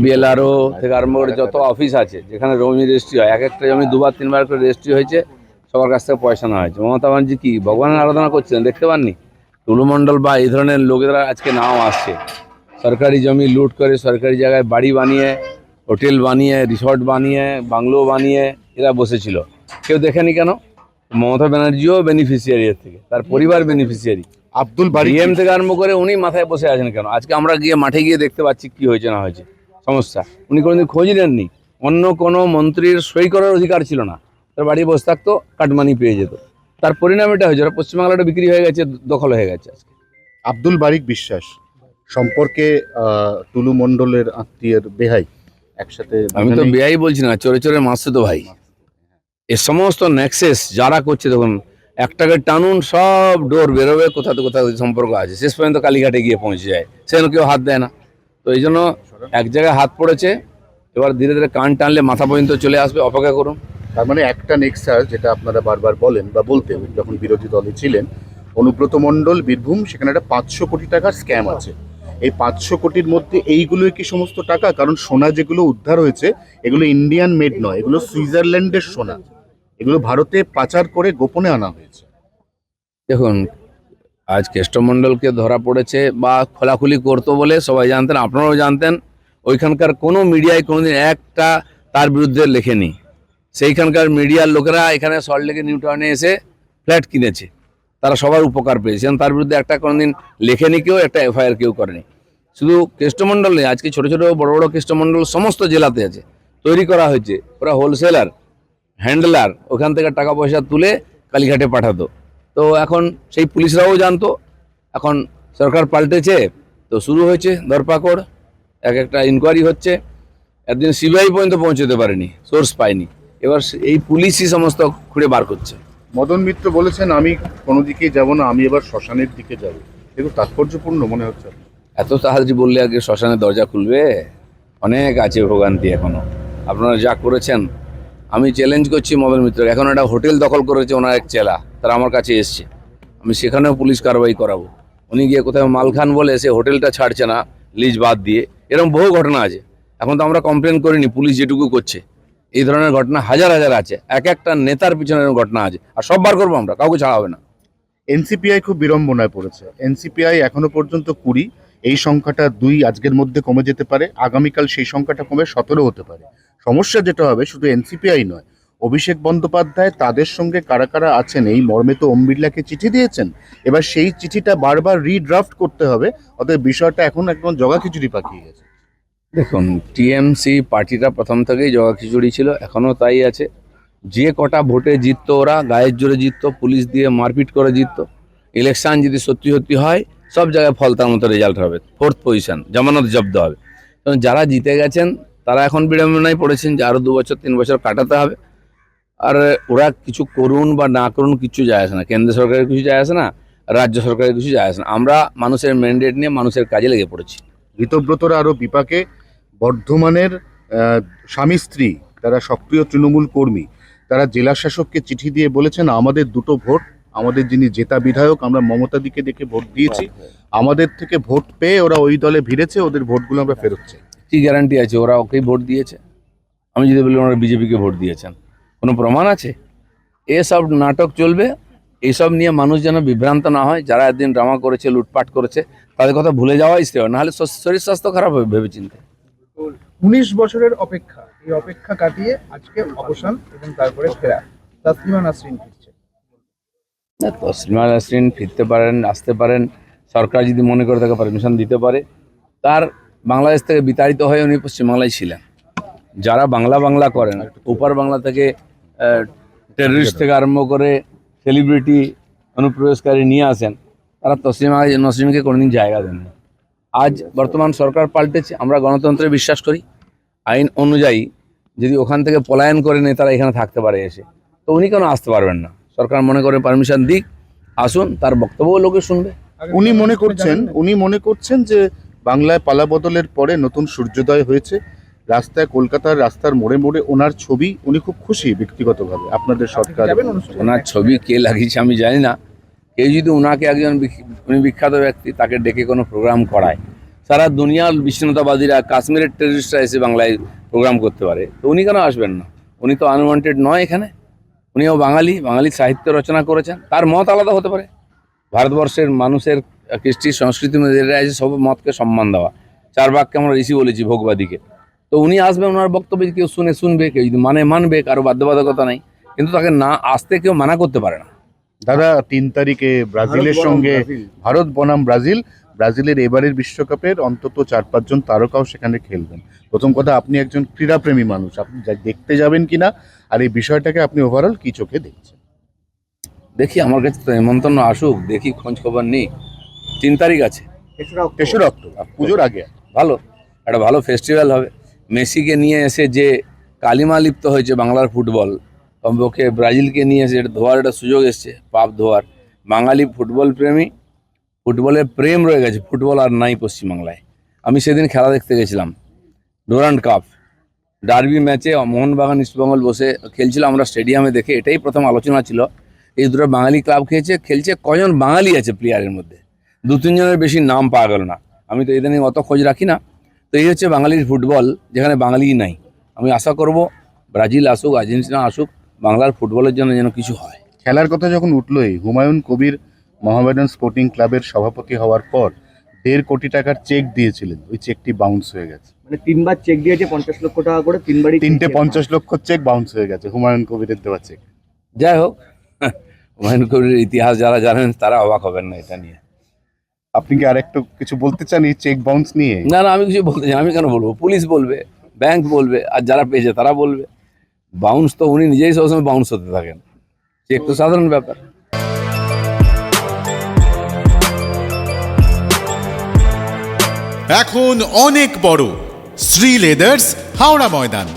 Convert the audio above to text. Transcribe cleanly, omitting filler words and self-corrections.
BLRO থেকে আরম্ভ করে যত অফিস আছে যেখানে জমি রেজিস্ট্রি হয়, এক একটা জমি দুবার তিনবার করে রেজিস্ট্রি হয়েছে, সবার কাছ থেকে পয়সা নেওয়া হয়েছে। মমতা ব্যানার্জি কি ভগবানের আরাধনা করছেন দেখতে পাননি? টুলুমণ্ডল বা এই ধরনের লোকেরা আজকে নাও আসছে, সরকারি জমি লুট করে সরকারি জায়গায় বাড়ি বানিয়ে, হোটেল বানিয়ে, রিসর্ট বানিয়ে, বাংলো বানিয়ে এরা বসেছিল। কেউ দেখেনি কেন? মমতা ব্যানার্জিও বেনিফিশিয়ারি এর থেকে, তার পরিবার বেনিফিশিয়ারি। আব্দুল বারিক ডিএম থেকে আরম্ভ করে উনি মাথায় বসে আছেন কেন? আজকে আমরা গিয়ে মাঠে গিয়ে দেখতে পাচ্ছি কি হয়েছে না হয়েছে সমস্যা। উনি কোনোদিন খোঁজ নেননি। অন্য কোনো মন্ত্রীর সই করার অধিকার ছিল না, তার বাড়ি বসে থাকতো, কাটমানি পেয়ে যেত। তার পরিণাম এটা হয়েছে, পশ্চিমবাংলাটা বিক্রি হয়ে গেছে, দখল হয়ে গেছে আজকে। আব্দুল বারিক বিশ্বাস সম্পর্কে টুলু মণ্ডলের আত্মীয়ের বেহাই একসাথে। আমি তো বেয়াই বলছি না, চোরে চোরে মাসে তো ভাই। এ সমস্ত নেক্সেস যারা করছে, দেখুন একটাকে টানুন, সব ডোর বেরোবে, কোথাতে কোথাও সম্পর্ক আছে, শেষ পর্যন্ত কালীঘাটে গিয়ে পৌঁছে যায়, সেখানে কেউ হাত দেয় না। তো এই জন্য এক জায়গায় হাত পড়েছে, এবার ধীরে ধীরে কান টানলে মাথা পর্যন্ত চলে আসবে, অপেক্ষা করুন। তার মানে একটা নেক্সাস, যেটা আপনারা বারবার বলেন বা বলতেন যখন বিরোধী দলে ছিলেন, অনুব্রত মণ্ডল বীরভূম, সেখানে একটা 500 কোটি টাকার স্ক্যাম আছে। এই 500 কোটির মধ্যে এইগুলোই কি সমস্ত টাকা? কারণ সোনা যেগুলো উদ্ধার হয়েছে এগুলো ইন্ডিয়ান মেড নয়, এগুলো সুইজারল্যান্ডের সোনা, এগুলো ভারতে পাচার করে গোপনে আনা হয়েছে। দেখুন, আজ কেষ্টমণ্ডলকে ধরা পড়েছে বা খোলাখুলি করতো বলে সবাই জানতেন, আপনারাও জানতেন। ওইখানকার কোনো মিডিয়ায় কোনোদিন একটা তার বিরুদ্ধে লেখেনি। সেইখানকার মিডিয়ার লোকেরা এখানে সল্টলেকে নিউ টাউনে এসে ফ্ল্যাট কিনেছে, তারা সবার উপকার পেয়েছেন। তার বিরুদ্ধে একটা কোনোদিন লেখেনি কেউ, একটা এফআইআর কেউ করেনি। শুধু কেষ্টমণ্ডল নেই, আজকে ছোটো ছোটো বড় বড় কেষ্টমণ্ডল সমস্ত জেলাতে আছে, তৈরি করা হয়েছে। ওরা হোলসেলার, হ্যান্ডলার, ওখান থেকে টাকা পয়সা তুলে কালীঘাটে পাঠাতো। তো এখন সেই পুলিশরাও জানতো। এখন সরকার পাল্টেছে, তো শুরু হয়েছে ধরপাকড়, এক একটা ইনকোয়ারি হচ্ছে। একদিন সিবিআই পর্যন্ত পৌঁছতে পারেনি, সোর্স পায়নি, এবার এই পুলিশই সমস্ত খুঁড়ে বার করছে। মদন মিত্র বলেছেন, আমি কোনো দিকেই যাব না, আমি এবার শ্মশানের দিকে যাব। এগুলো তাৎপর্যপূর্ণ মনে হচ্ছে। এত তাড়াতাড়ি বললে আগে শ্মশানের দরজা খুলবে? অনেক আছে ভোগান্তি এখনো। আপনারা যা করেছেন, আমি চ্যালেঞ্জ করছি মদন মিত্রকে। এখন একটা হোটেল দখল করেছে ওনার এক চেলা, তারা আমার কাছে এসছে, আমি সেখানেও পুলিশ কারবাই করাবো। উনি গিয়ে কোথাও মাল খান বলে সে হোটেলটা ছাড়ছে না, লিজ বাদ দিয়ে। এরকম বহু ঘটনা আছে। এখন তো আমরা কমপ্লেন করিনি, পুলিশ যেটুকু করছে। এই ধরনের ঘটনা হাজার হাজার আছে, এক একটা নেতার পিছনে ঘটনা আছে, আর সব বার করবো আমরা, কাউকে ছাড়া হবে না। এনসিপিআই খুব বিড়ম্বনায় পড়েছে। এনসিপিআই এখনো পর্যন্ত 20, এই সংখ্যাটা 2 আজকের মধ্যে কমে যেতে পারে, আগামীকাল সেই সংখ্যাটা কমে 17 হতে পারে। সমস্যা যেটা হবে শুধু এনসিপিআই নয়, অভিষেক বন্দ্যোপাধ্যায় তাদের সঙ্গে কারা কারা আছেন এই মর্মে তো ওম বিড়লাকে চিঠি দিয়েছেন। এবার সেই চিঠিটা বারবার রিড্রাফট করতে হবে, অতএব বিষয়টা এখন একদম জগাখিচুড়ি পাকিয়ে গেছে। দেখুন, টিএমসি পার্টিটা প্রথম থেকেই জগাখিচুড়ি ছিল, এখনও তাই আছে। যে কটা ভোটে জিততো ওরা, গায়ের জোরে জিততো, পুলিশ দিয়ে মারপিট করে জিততো। ইলেকশন যদি সত্যি সত্যি হয়, সব জায়গায় ফল তার মতো রেজাল্ট হবে, 4th পজিশন, জামানত জব্দ হবে। কারণ যারা জিতে গেছেন তারা এখন বিড়ম্বনায় পড়েছেন যে আরও 2 বছর 3 বছর কাটাতে হবে। আর ওরা কিছু করুন বা না করুন কিচ্ছু যায় আসে না, কেন্দ্র সরকারের কিছু যায় আসে না, রাজ্য সরকারের কিছু যায় আসে না। আমরা মানুষের ম্যান্ডেট নিয়ে মানুষের কাজে লেগে পড়েছি। ঋতব্রতরা আরও বিপাকে। বর্ধমানের স্বামী স্ত্রী, তারা সক্রিয় তৃণমূল কর্মী, তারা জেলা শাসককে চিঠি দিয়ে বলেছেন, আমাদের 2টো ভোট, আমাদের যিনি জেতা বিধায়ক, আমরা মমতা দিকে দেখে ভোট দিয়েছি, আমাদের থেকে ভোট পেয়ে ওরা ওই দলে ভিড়েছে, ওদের ভোটগুলো আমরা ফেরত চাই। কি গ্যারান্টি আছে ওরা ওকেই ভোট দিয়েছে? আমি যদি বলি ওনারা বিজেপিকে ভোট দিয়েছেন, কোনো প্রমাণ আছে? এসব নাটক চলবে, এইসব নিয়ে মানুষ যেন বিভ্রান্ত না হয়। যারা একদিন ড্রামা করেছে, লুটপাট করেছে, তাদের কথা ভুলে যাওয়াই শ্রেয়, নাহলে শরীর স্বাস্থ্য খারাপ হবে ভেবে চিন্তে। 19 বছরের অপেক্ষা, এই অপেক্ষা কাটিয়ে আজকে অবসান এবং তারপরে ফেরা। তাসলিমা নাসরিন ফিরছে। তসলিমা নাসরিন ফিরতে পারেন, আসতে পারেন, সরকার যদি মনে করে তাকে পারমিশন দিতে পারে। তার বাংলাদেশ থেকে বিতাড়িত হয়ে উনি পশ্চিমবাংলায় ছিলেন। যারা বাংলা করেন, ওপার বাংলা থেকে টেররিস্ট থেকে আরম্ভ করে সেলিব্রিটি অনুপ্রবেশকারী নিয়ে আসেন, তারা তসলিমা নাসরিনকে কোনোদিন জায়গা দেন না। আজ বর্তমান সরকার পাল্টেছে, আমরা গণতন্ত্রে বিশ্বাস করি। আইন অনুযায়ী যদি ওখান থেকে পলায়ন করে নেতারা এখানে থাকতে পারে এসে, তো উনি কেন আসতে পারবেন না? সরকার মনে করে পারমিশন দিক, আসুন, তার বক্তব্য লোকে শুনবে। উনি মনে করছেন যে বাংলায় পালা বদলের পরে নতুন সূর্যোদয় হয়েছে। রাস্তায়, কলকাতার রাস্তার মোড়ে মোড়ে ওনার ছবি, উনি খুব খুশি ব্যক্তিগতভাবে। আপনাদের সরকার ওনার ছবি কে লাগিয়েছে আমি জানি না। কেউ যদি ওনাকে একজন উনি বিখ্যাত ব্যক্তি, তাকে ডেকে কোনো প্রোগ্রাম করায়, সারা দুনিয়ার বিচ্ছিন্নতাবাদীরা, কাশ্মীরের টেররিস্টরা এসে বাংলায় প্রোগ্রাম করতে পারে, তো উনি কেন আসবেন না? উনি তো আনওয়ান্টেড নয় এখানে। উনিও বাঙালি, বাঙালি সাহিত্য রচনা করেছেন, তার মত আলাদা হতে পারে। ভারতবর্ষের মানুষের কৃষ্টি সংস্কৃতির মধ্যে এটা আছে সব মতকে সম্মান দেওয়া। চার বাক্যে আমরা ঋষি বলেছি ভোগবাদীকে। তো উনি আসবেন, ওনার বক্তব্য কেউ শুনবে, কেউ যদি মানবে, কারো বাধ্যবাধকতা নেই, কিন্তু তাকে না আসতে কেউ মানা করতে পারে না। দাদা 3 তারিখে ব্রাজিলের সঙ্গে ভারত বনাম ব্রাজিলের এবারের বিশ্বকাপের অন্তত 4-5 জন তারকাও সেখানে খেলবেন। প্রথম কথা, আপনি একজন ক্রীড়াপ্রেমী মানুষ, আপনি দেখতে যাবেন কিনা, আর এই বিষয়টাকে আপনি ওভারঅল কি চোখে দেখছেন? দেখি, আমার কাছে তো নিমন্ত্রণ আসুক, দেখি, খোঁজ খবর নিই। 3 তারিখ আছে, 3রা অক্টোবর, পুজোর আগে। ভালো একটা ভালো ফেস্টিভ্যাল হবে। মেসিকে নিয়ে এসে যে কালিমা লিপ্ত হয়েছে বাংলার ফুটবল, কমপক্ষে ব্রাজিলকে নিয়ে এসে এটা ধোয়ার একটা সুযোগ এসছে, পাপ ধোয়ার। বাঙালি ফুটবল প্রেমী, ফুটবলের প্রেম রয়ে গেছে, ফুটবল আর নাই পশ্চিমবাংলায়। আমি সেদিন খেলা দেখতে গেছিলাম, ডুরান্ড কাপ ডার্বি ম্যাচে মোহনবাগান ইস্টবেঙ্গল বসে খেলছিল, আমরা স্টেডিয়ামে দেখে এটাই প্রথম আলোচনা ছিল, এই দুটো বাঙালি ক্লাব খেলছে, কজন বাঙালি আছে প্লেয়ারের মধ্যে? 2-3 জনের বেশি নাম পাওয়া গেল না। আমি তো এদের নিয়ে অত খোঁজ রাখি না। তো এই হচ্ছে বাঙালির ফুটবল, যেখানে বাঙালিই নাই। আমি আশা করব ব্রাজিল আসুক, আর্জেন্টিনা আসুক, বাংলার ফুটবলের জন্য যেন কিছু হয়। খেলার কথা যখন উঠলোই, হুমায়ুন কবির মোহামেডান স্পোর্টিং ক্লাবের সভাপতি হওয়ার পর 1.5 কোটি টাকার চেক দিয়েছিলেন, ওই চেকটি বাউন্স হয়ে গেছে। মানে 3বার চেক দিয়েছে 50 লক্ষ টাকা করে, 3বারই 3টে 50 লক্ষ চেক বাউন্স হয়ে গেছে হুমায়ুন কবিরের দেওয়া চেক। যাই হোক, হুমায়ুন কবিরের ইতিহাস যারা জানেন তারা অবাক হবেন না এটা নিয়ে। আপনি কি আরেকটু কিছু বলতে চান এই চেক বাউন্স নিয়ে? না, আমি কিছু বলতে চাই, আমি কেন বলবো? পুলিশ বলবে, ব্যাংক বলবে, আর যারা পেয়েছে তারা বলবে। বাউন্স তো উনি নিজেই সবসময় বাউন্স হতে থাকেন, চেক তো সাধারণ ব্যাপার। এখন অনেক বড় শ্রী লেদার্স হাওড়া ময়দান।